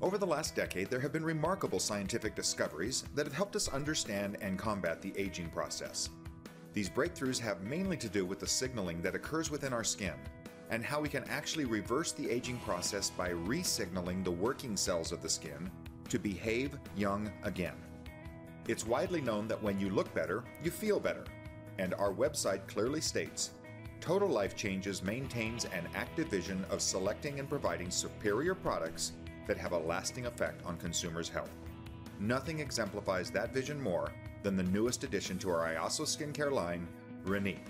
Over the last decade, there have been remarkable scientific discoveries that have helped us understand and combat the aging process. These breakthroughs have mainly to do with the signaling that occurs within our skin and how we can actually reverse the aging process by re-signaling the working cells of the skin to behave young again. It's widely known that when you look better, you feel better, and our website clearly states, Total Life Changes maintains an active vision of selecting and providing superior products that have a lasting effect on consumers' health. Nothing exemplifies that vision more than the newest addition to our IASO skincare line, Renique.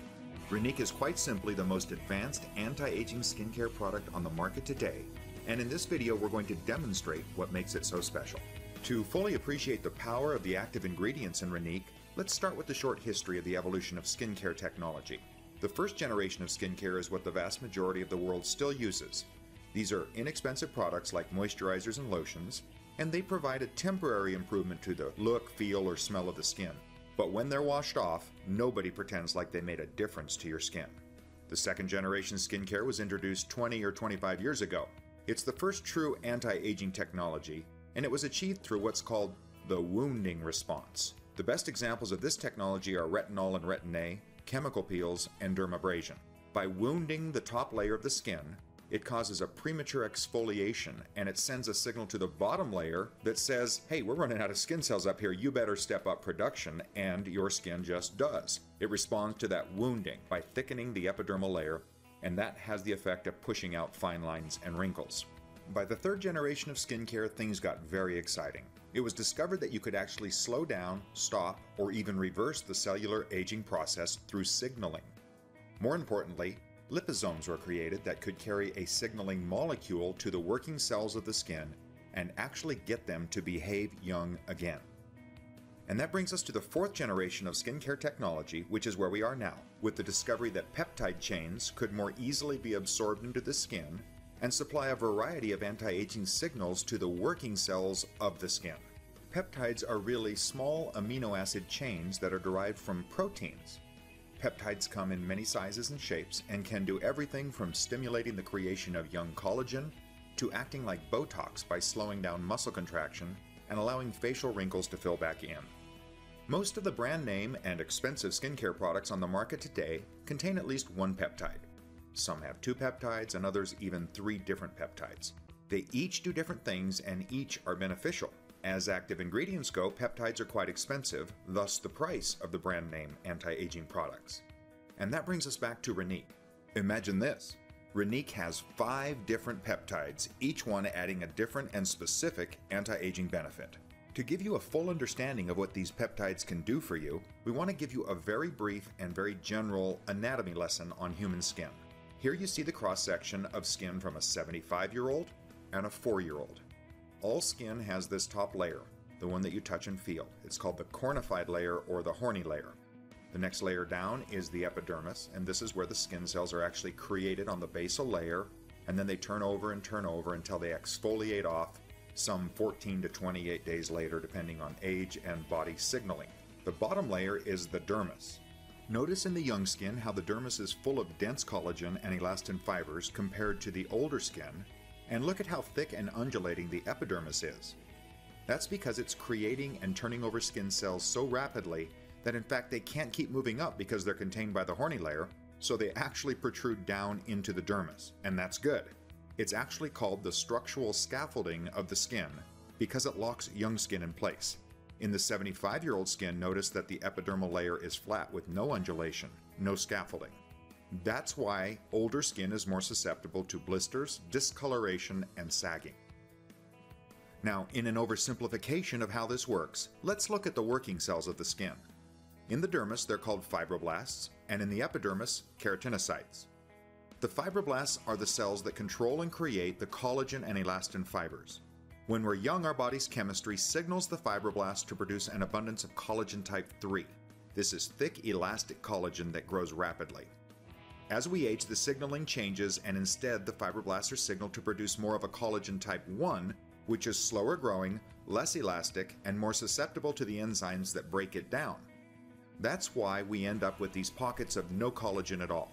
Renique is quite simply the most advanced anti-aging skincare product on the market today, and in this video we're going to demonstrate what makes it so special. To fully appreciate the power of the active ingredients in Renique, let's start with the short history of the evolution of skincare technology. The first generation of skincare is what the vast majority of the world still uses. These are inexpensive products like moisturizers and lotions, and they provide a temporary improvement to the look, feel, or smell of the skin. But when they're washed off, nobody pretends like they made a difference to your skin. The second generation skincare was introduced 20 or 25 years ago. It's the first true anti-aging technology, and it was achieved through what's called the wounding response. The best examples of this technology are retinol and retin-A, chemical peels, and dermabrasion. By wounding the top layer of the skin, it causes a premature exfoliation, and it sends a signal to the bottom layer that says, hey, we're running out of skin cells up here, you better step up production, and your skin just does. It responds to that wounding by thickening the epidermal layer, and that has the effect of pushing out fine lines and wrinkles. By the third generation of skincare, things got very exciting. It was discovered that you could actually slow down, stop, or even reverse the cellular aging process through signaling. More importantly, liposomes were created that could carry a signaling molecule to the working cells of the skin and actually get them to behave young again. And that brings us to the fourth generation of skincare technology, which is where we are now, with the discovery that peptide chains could more easily be absorbed into the skin and supply a variety of anti-aging signals to the working cells of the skin. Peptides are really small amino acid chains that are derived from proteins. Peptides come in many sizes and shapes and can do everything from stimulating the creation of young collagen to acting like Botox by slowing down muscle contraction and allowing facial wrinkles to fill back in. Most of the brand name and expensive skincare products on the market today contain at least one peptide. Some have 2 peptides and others even 3 different peptides. They each do different things and each are beneficial. As active ingredients go, peptides are quite expensive, thus the price of the brand name anti-aging products. And that brings us back to Renique. Imagine this. Renique has 5 different peptides, each one adding a different and specific anti-aging benefit. To give you a full understanding of what these peptides can do for you, we want to give you a very brief and very general anatomy lesson on human skin. Here you see the cross-section of skin from a 75-year-old and a 4-year-old. All skin has this top layer, the one that you touch and feel. It's called the cornified layer or the horny layer. The next layer down is the epidermis, and this is where the skin cells are actually created on the basal layer, and then they turn over until they exfoliate off some 14 to 28 days later, depending on age and body signaling. The bottom layer is the dermis. Notice in the young skin how the dermis is full of dense collagen and elastin fibers compared to the older skin, and look at how thick and undulating the epidermis is. That's because it's creating and turning over skin cells so rapidly that in fact they can't keep moving up because they're contained by the horny layer, so they actually protrude down into the dermis, and that's good. It's actually called the structural scaffolding of the skin because it locks young skin in place. In the 75-year-old skin, notice that the epidermal layer is flat with no undulation, no scaffolding. That's why older skin is more susceptible to blisters, discoloration, and sagging. Now, in an oversimplification of how this works, let's look at the working cells of the skin. In the dermis, they're called fibroblasts, and in the epidermis, keratinocytes. The fibroblasts are the cells that control and create the collagen and elastin fibers. When we're young, our body's chemistry signals the fibroblasts to produce an abundance of collagen type 3. This is thick, elastic collagen that grows rapidly. As we age, the signaling changes, and instead the fibroblasts are signaled to produce more of a collagen type 1, which is slower growing, less elastic, and more susceptible to the enzymes that break it down. That's why we end up with these pockets of no collagen at all.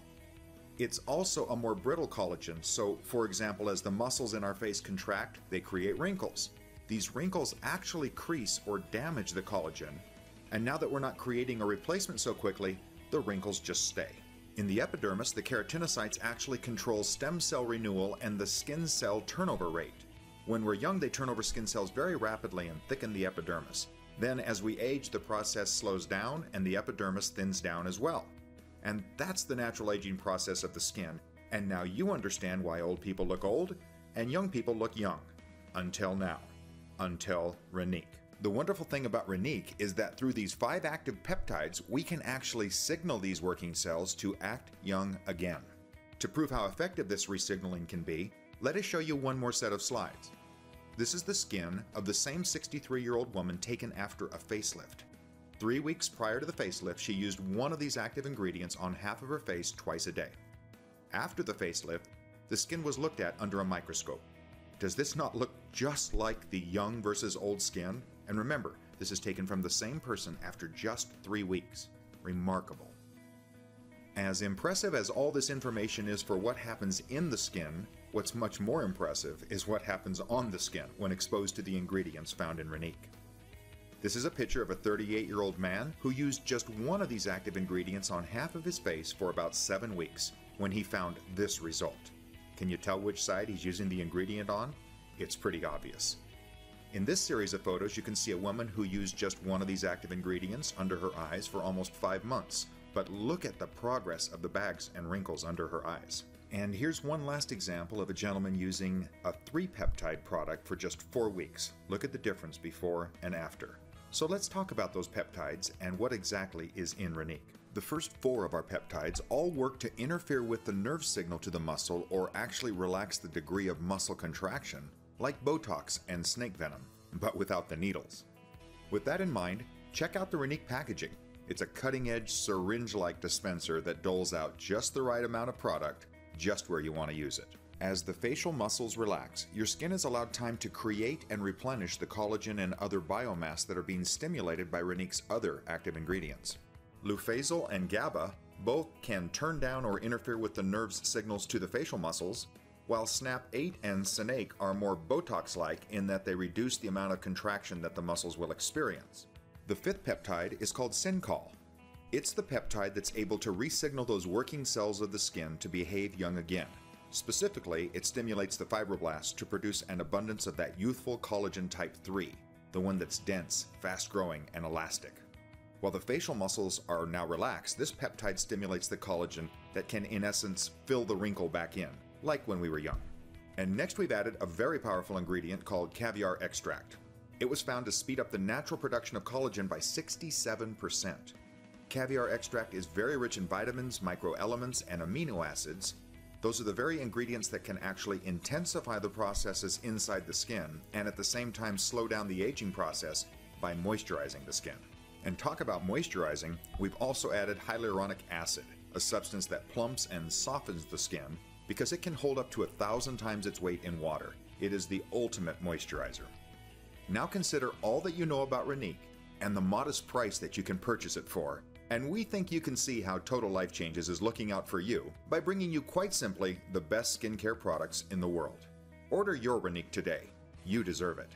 It's also a more brittle collagen, so for example, as the muscles in our face contract, they create wrinkles. These wrinkles actually crease or damage the collagen, and now that we're not creating a replacement so quickly, the wrinkles just stay. In the epidermis, the keratinocytes actually control stem cell renewal and the skin cell turnover rate. When we're young, they turn over skin cells very rapidly and thicken the epidermis. Then as we age, the process slows down and the epidermis thins down as well. And that's the natural aging process of the skin. And now you understand why old people look old and young people look young. Until now. Until Renique. The wonderful thing about Renique is that through these 5 active peptides, we can actually signal these working cells to act young again. To prove how effective this resignaling can be, let us show you one more set of slides. This is the skin of the same 63-year-old woman taken after a facelift. 3 weeks prior to the facelift, she used one of these active ingredients on half of her face twice a day. After the facelift, the skin was looked at under a microscope. Does this not look just like the young versus old skin? And remember, this is taken from the same person after just 3 weeks. Remarkable. As impressive as all this information is for what happens in the skin, what's much more impressive is what happens on the skin when exposed to the ingredients found in Renique. This is a picture of a 38-year-old man who used just one of these active ingredients on half of his face for about 7 weeks when he found this result. Can you tell which side he's using the ingredient on? It's pretty obvious. In this series of photos, you can see a woman who used just one of these active ingredients under her eyes for almost 5 months. But look at the progress of the bags and wrinkles under her eyes. And here's one last example of a gentleman using a 3-peptide product for just 4 weeks. Look at the difference before and after. So let's talk about those peptides and what exactly is in Renique. The first 4 of our peptides all work to interfere with the nerve signal to the muscle or actually relax the degree of muscle contraction, like Botox and snake venom, but without the needles. With that in mind, check out the Renique packaging. It's a cutting-edge syringe-like dispenser that doles out just the right amount of product, just where you want to use it. As the facial muscles relax, your skin is allowed time to create and replenish the collagen and other biomass that are being stimulated by Renique's other active ingredients. Lufazole and GABA both can turn down or interfere with the nerve's signals to the facial muscles, while SNAP8 and SNAKE are more Botox-like in that they reduce the amount of contraction that the muscles will experience. The 5th peptide is called Syncol. It's the peptide that's able to re-signal those working cells of the skin to behave young again. Specifically, it stimulates the fibroblasts to produce an abundance of that youthful collagen type 3, the one that's dense, fast-growing, and elastic. While the facial muscles are now relaxed, this peptide stimulates the collagen that can, in essence, fill the wrinkle back in, like when we were young. And next we've added a very powerful ingredient called caviar extract. It was found to speed up the natural production of collagen by 67%. Caviar extract is very rich in vitamins, microelements, and amino acids. Those are the very ingredients that can actually intensify the processes inside the skin and at the same time slow down the aging process by moisturizing the skin. And talk about moisturizing, we've also added hyaluronic acid, a substance that plumps and softens the skin because it can hold up to 1,000 times its weight in water. It is the ultimate moisturizer. Now consider all that you know about Renique and the modest price that you can purchase it for, and we think you can see how Total Life Changes is looking out for you by bringing you quite simply the best skincare products in the world. Order your Renique today. You deserve it.